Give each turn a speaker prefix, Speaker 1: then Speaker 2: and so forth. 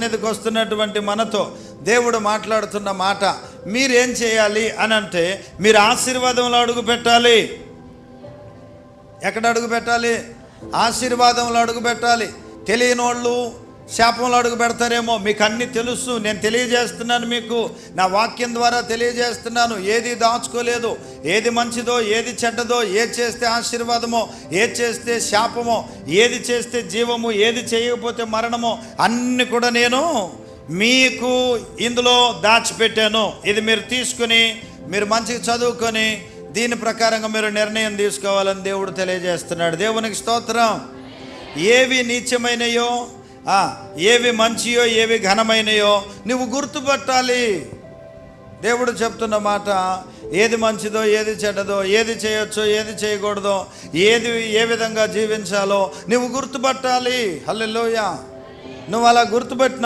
Speaker 1: సన్నిధికి వస్తున్నటువంటి మనతో దేవుడు మాట్లాడుతున్న మాట, మీరేం చేయాలి అని అంటే, మీరు ఆశీర్వాదంలో అడుగు పెట్టాలి. ఎక్కడ అడుగు పెట్టాలి? ఆశీర్వాదంలో అడుగు పెట్టాలి. తెలియని వాళ్ళు శాపంలో అడుగు పెడతారేమో. మీకు అన్నీ తెలుసు, నేను తెలియజేస్తున్నాను, మీకు నా వాక్యం ద్వారా తెలియజేస్తున్నాను. ఏది దాచుకోలేదు, ఏది మంచిదో ఏది చెడ్డదో, ఏది చేస్తే ఆశీర్వాదమో ఏది చేస్తే శాపమో, ఏది చేస్తే జీవము ఏది చేయకపోతే మరణమో, అన్నీ కూడా నేను మీకు ఇందులో దాచిపెట్టాను. ఇది మీరు తీసుకుని మీరు మంచిగా చదువుకొని దీని ప్రకారంగా మీరు నిర్ణయం తీసుకోవాలని దేవుడు తెలియజేస్తున్నాడు. దేవునికి స్తోత్రం. ఏవి నీచమైనయో, ఏవి మంచియో, ఏవి ఘనమైనయో నువ్వు గుర్తుపట్టాలి. దేవుడు చెప్తున్న మాట, ఏది మంచిదో ఏది చెడ్డదో, ఏది చేయొచ్చో ఏది చేయకూడదో, ఏ విధంగా జీవించాలో నువ్వు గుర్తుపట్టాలి. హల్లెలూయా. నువ్వు అలా గుర్తుపెట్టిన